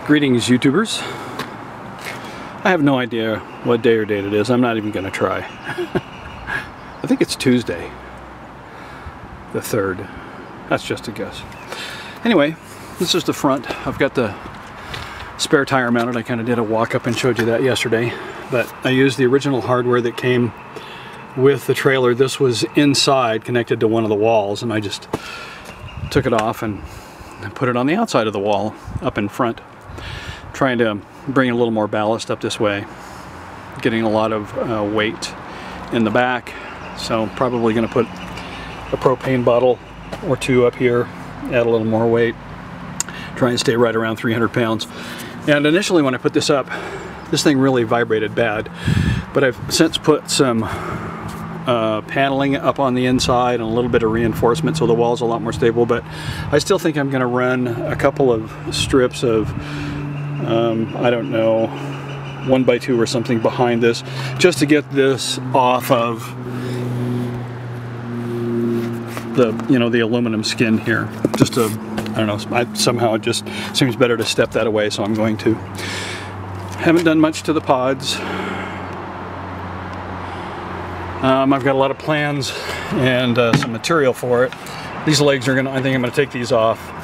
Greetings, YouTubers. I have no idea what day or date it is. I'm not even going to try. I think it's Tuesday, the 3rd. That's just a guess. Anyway, this is the front. I've got the spare tire mounted. I kind of did a walk up and showed you that yesterday. But I used the original hardware that came with the trailer. This was inside, connected to one of the walls, and I just took it off and put it on the outside of the wall, up in front. Trying to bring a little more ballast up this way. Getting a lot of weight in the back. So probably going to put a propane bottle or two up here, add a little more weight. Try and stay right around 300 pounds. And initially when I put this up, this thing really vibrated bad. But I've since put some paneling up on the inside and a little bit of reinforcement so the wall's a lot more stable. But I still think I'm going to run a couple of strips of I don't know, 1x2 or something behind this, just to get this off of the, the aluminum skin here. Just to, I don't know, somehow it just seems better to step that away, so I'm going to. Haven't done much to the pods. I've got a lot of plans and some material for it. These legs are I think I'm gonna take these off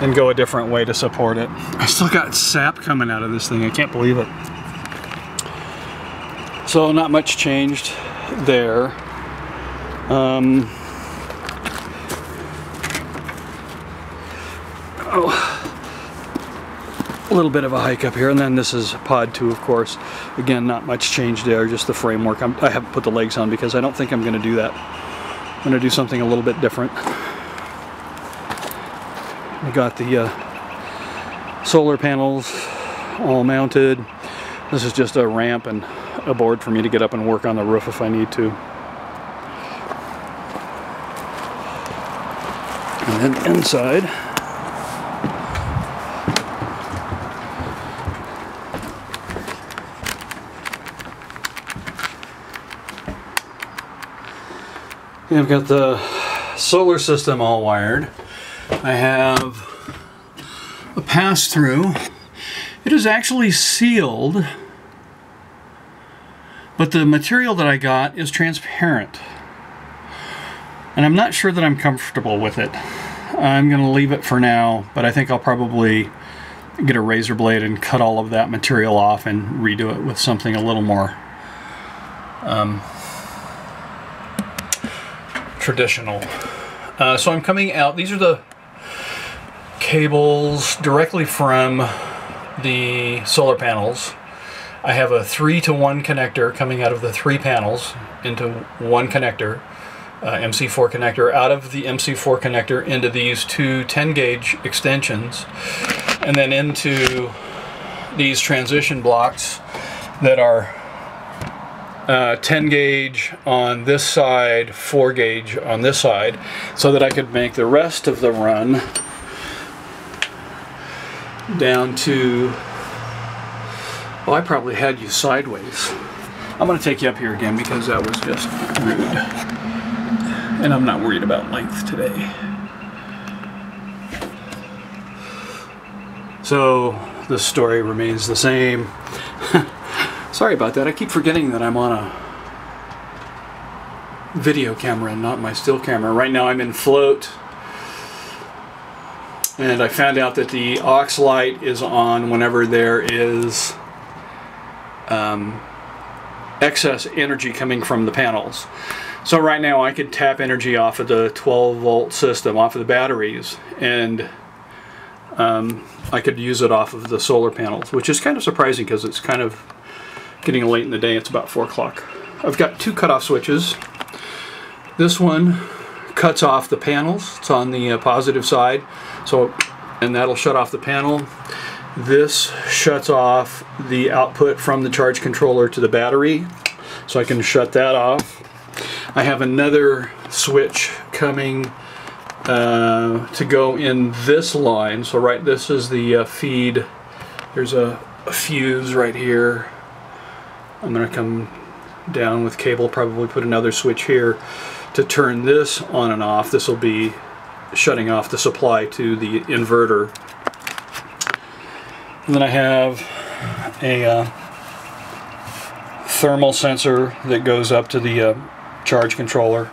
and go a different way to support it. I still got sap coming out of this thing. I can't believe it. So not much changed there. A little bit of a hike up here, and then this is pod 2, of course. Again, not much change there, just the framework. I haven't put the legs on because I don't think I'm going to do that. I'm going to do something a little bit different. I got the solar panels all mounted. This is just a ramp and a board for me to get up and work on the roof if I need to. And then inside, I've got the solar system all wired. I have a pass-through. It is actually sealed, but the material that I got is transparent. And I'm not sure that I'm comfortable with it. I'm going to leave it for now, but I think I'll probably get a razor blade and cut all of that material off and redo it with something a little more traditional. So I'm coming out, these are the cables directly from the solar panels. I have a 3-to-1 connector coming out of the 3 panels into one connector, MC4 connector, out of the MC4 connector into these 2 10-gauge extensions, and then into these transition blocks that are 10 gauge on this side, 4 gauge on this side, so that I could make the rest of the run down to, well, I probably had you sideways. I'm going to take you up here again because that was just rude. And I'm not worried about length today. So the story remains the same. Sorry about that. I keep forgetting that I'm on a video camera and not my still camera. Right now I'm in float. And I found out that the aux light is on whenever there is excess energy coming from the panels. So right now I could tap energy off of the 12-volt system, off of the batteries, and I could use it off of the solar panels, which is kind of surprising because it's kind of getting late in the day. It's about 4 o'clock. I've got 2 cutoff switches. This one cuts off the panels. It's on the positive side, and that'll shut off the panel. This shuts off the output from the charge controller to the battery, so I can shut that off. I have another switch coming to go in this line. So this is the feed. There's a fuse right here. I'm going to come down with cable, probably put another switch here to turn this on and off. This will be shutting off the supply to the inverter. And then I have a thermal sensor that goes up to the charge controller,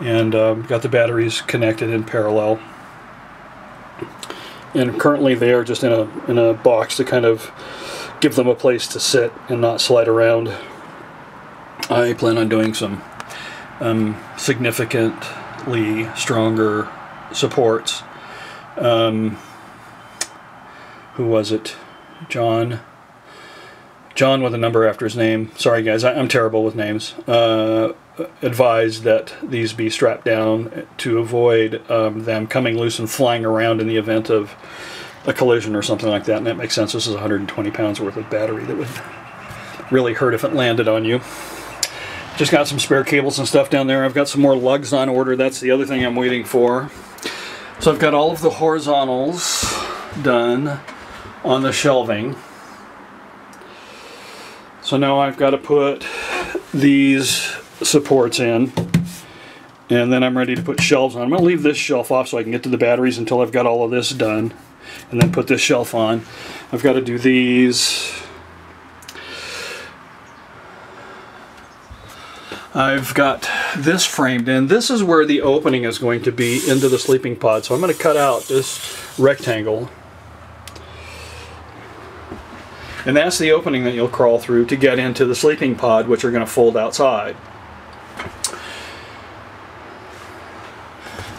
and got the batteries connected in parallel. And currently they are just in a box to kind of give them a place to sit and not slide around. I plan on doing some significantly stronger supports. Who was it? John with a number after his name. Sorry guys, I'm terrible with names. Advised that these be strapped down to avoid them coming loose and flying around in the event of a collision or something like that. And that makes sense. This is 120 pounds worth of battery that would really hurt if it landed on you. Just got some spare cables and stuff down there. I've got some more lugs on order. That's the other thing I'm waiting for. So I've got all of the horizontals done on the shelving. So now I've got to put these supports in, and then I'm ready to put shelves on. I'm going to leave this shelf off so I can get to the batteries until I've got all of this done, and then put this shelf on. I've got to do these. I've got this framed in. This is where the opening is going to be into the sleeping pod, so I'm going to cut out this rectangle. And that's the opening that you'll crawl through to get into the sleeping pod, which are going to fold outside.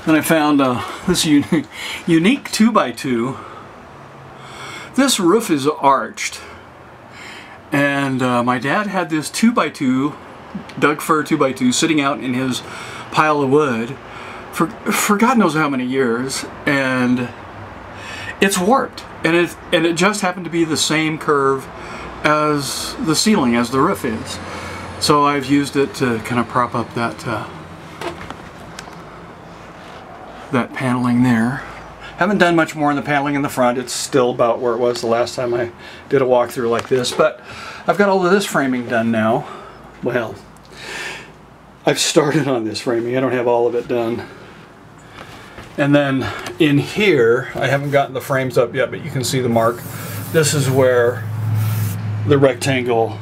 And I found this unique 2x2. This roof is arched. And my dad had this 2x2, Doug fir 2x2, sitting out in his pile of wood for God knows how many years. And it's warped. And it just happened to be the same curve as the ceiling, as the roof is. So I've used it to kind of prop up that that paneling there. Haven't done much more in the paneling in the front. It's still about where it was the last time I did a walkthrough like this. But I've got all of this framing done now. Well, I've started on this framing. I don't have all of it done. And then in here, I haven't gotten the frames up yet, but you can see the mark. This is where the rectangle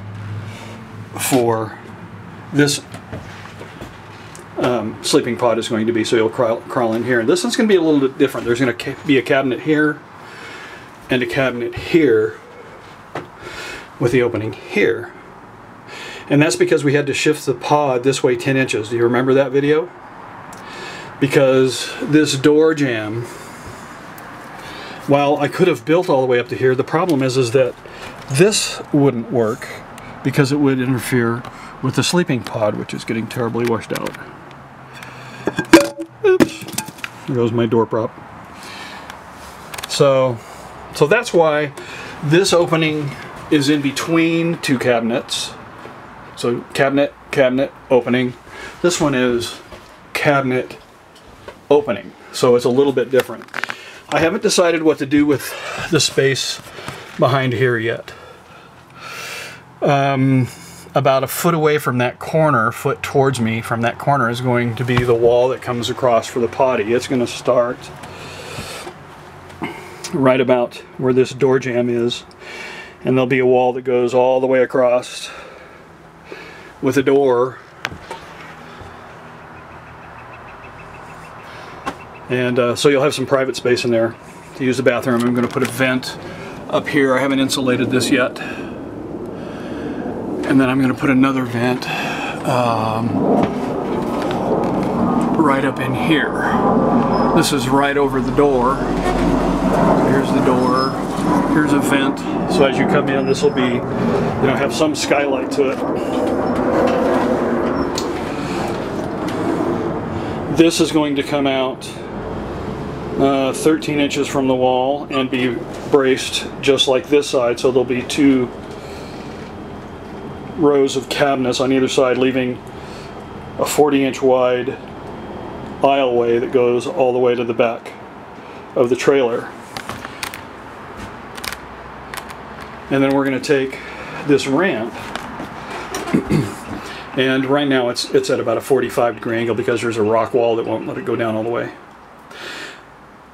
for this sleeping pod is going to be, so you'll crawl in here. And this one's going to be a little bit different. There's going to be a cabinet here and a cabinet here with the opening here. And that's because we had to shift the pod this way 10 inches. Do you remember that video? Because this door jamb, while I could have built all the way up to here, the problem is that this wouldn't work because it would interfere with the sleeping pod, which is getting terribly washed out. Oops, there goes my door prop. So that's why this opening is in between two cabinets. So cabinet, cabinet, opening. This one is cabinet, opening, so it's a little bit different. I haven't decided what to do with the space behind here yet. About a foot away from that corner, foot towards me from that corner, is going to be the wall that comes across for the potty. It's going to start right about where this door jamb is, and there'll be a wall that goes all the way across with a door. And so you'll have some private space in there to use the bathroom. I'm going to put a vent up here. I haven't insulated this yet. And then I'm going to put another vent right up in here. This is right over the door. Here's the door. Here's a vent. So as you come in, this will be, you know, have some skylight to it. This is going to come out 13 inches from the wall and be braced just like this side, so there'll be two rows of cabinets on either side, leaving a 40-inch wide aisleway that goes all the way to the back of the trailer. And then we're going to take this ramp and right now it's at about a 45-degree angle because there's a rock wall that won't let it go down all the way.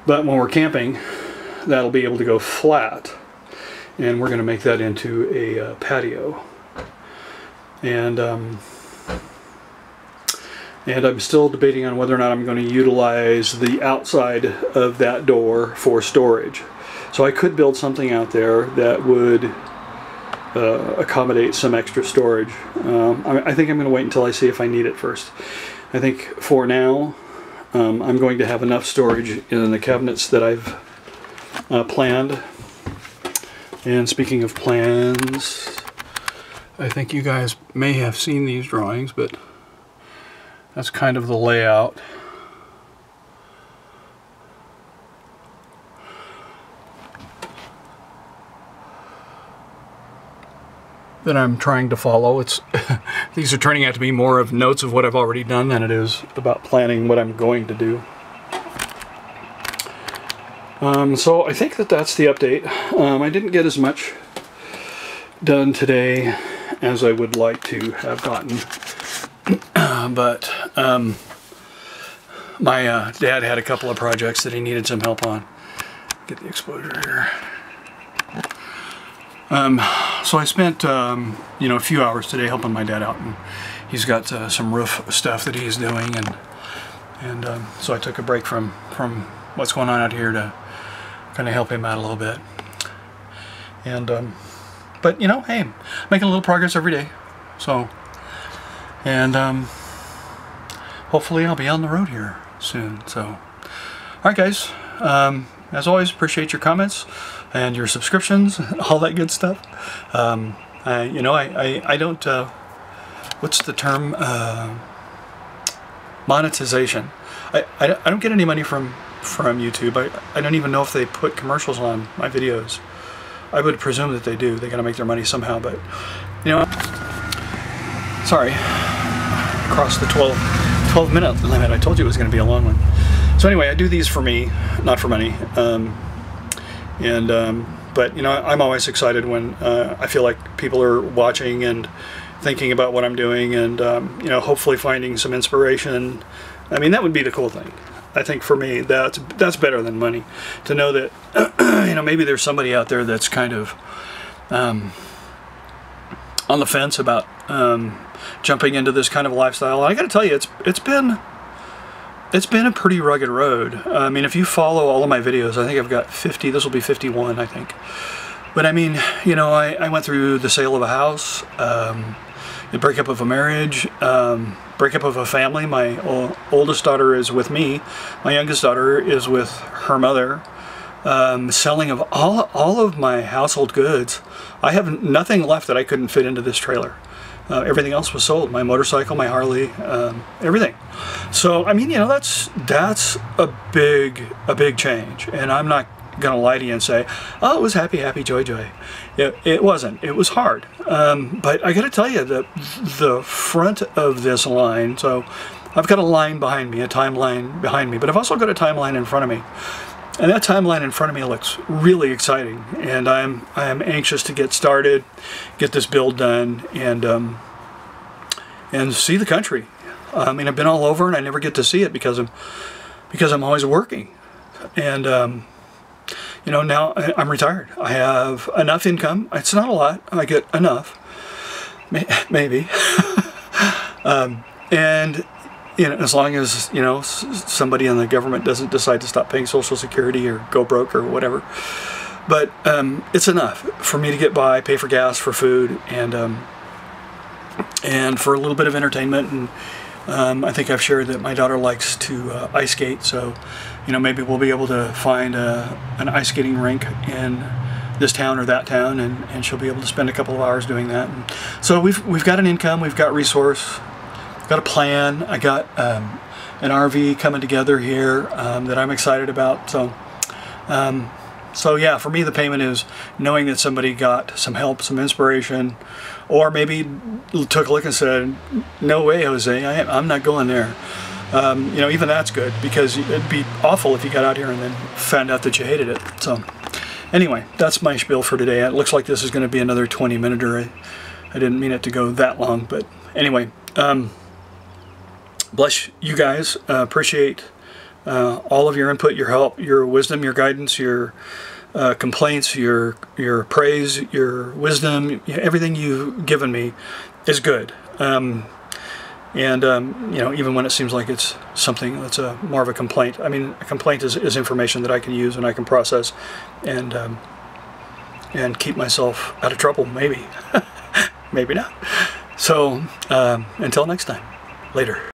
But when we're camping, that'll be able to go flat, and we're going to make that into a patio. And I'm still debating on whether or not I'm going to utilize the outside of that door for storage. So I could build something out there that would accommodate some extra storage. I think I'm going to wait until I see if I need it first. I think for now I'm going to have enough storage in the cabinets that I've planned. And speaking of plans, I think you guys may have seen these drawings, but that's kind of the layout. That I'm trying to follow. It's these are turning out to be more of notes of what I've already done than it is about planning what I'm going to do. So I think that's the update. I didn't get as much done today as I would like to have gotten, but my dad had a couple of projects that he needed some help on. Get the exposure here. So I spent you know, a few hours today helping my dad out, and he's got some roof stuff that he's doing, and so I took a break from what's going on out here to kind of help him out a little bit. And but you know, hey, making a little progress every day. So, and hopefully I'll be on the road here soon. So, all right, guys. As always, appreciate your comments and your subscriptions, all that good stuff. You know, I don't, what's the term? Monetization. I don't get any money from YouTube. I don't even know if they put commercials on my videos. I would presume that they do. They gotta make their money somehow, but, you know, sorry, across the 12-minute limit. I told you it was gonna be a long one. So anyway, I do these for me, not for money. But you know, I'm always excited when I feel like people are watching and thinking about what I'm doing, and you know, hopefully finding some inspiration. I mean, that would be the cool thing. I think for me, that's better than money. To know that you know, maybe there's somebody out there that's kind of on the fence about jumping into this kind of lifestyle. And I got to tell you, it's been a pretty rugged road. I mean, if you follow all of my videos, I think I've got 50, this will be 51, I think. But I mean, you know, I went through the sale of a house, the breakup of a marriage, breakup of a family. My oldest daughter is with me. My youngest daughter is with her mother. Selling of all of my household goods. I have nothing left that I couldn't fit into this trailer. Everything else was sold. My motorcycle, my Harley, everything. So I mean, you know, that's a big change, and I'm not gonna lie to you and say, oh, it was happy, happy, joy, joy. It wasn't. It was hard. But I got to tell you, the front of this line. So I've got a line behind me, a timeline behind me, but I've also got a timeline in front of me. And that timeline in front of me looks really exciting, and I am anxious to get started, get this build done, and see the country. I mean, I've been all over, and I never get to see it because I'm always working. And you know, now I'm retired. I have enough income. It's not a lot. I get enough, maybe, and you know, as long as, you know, somebody in the government doesn't decide to stop paying Social Security or go broke or whatever. But it's enough for me to get by, pay for gas, for food, and for a little bit of entertainment. And I think I've shared that my daughter likes to ice skate, so you know, maybe we'll be able to find an ice skating rink in this town or that town, and she'll be able to spend a couple of hours doing that. And so we've got an income, we've got resource. Got a plan. I got an RV coming together here that I'm excited about. So, so yeah, for me the payment is knowing that somebody got some help, some inspiration, or maybe took a look and said, "No way, Jose, I'm not going there." You know, even that's good, because it'd be awful if you got out here and then found out that you hated it. So, anyway, that's my spiel for today. It looks like this is going to be another 20-minute. I didn't mean it to go that long, but anyway. Bless you guys. Appreciate all of your input, your help, your wisdom, your guidance, your complaints, your praise, your wisdom, everything you've given me is good. You know, even when it seems like it's something that's more of a complaint. I mean, a complaint is information that I can use and I can process and keep myself out of trouble, maybe. Maybe not. So, until next time. Later.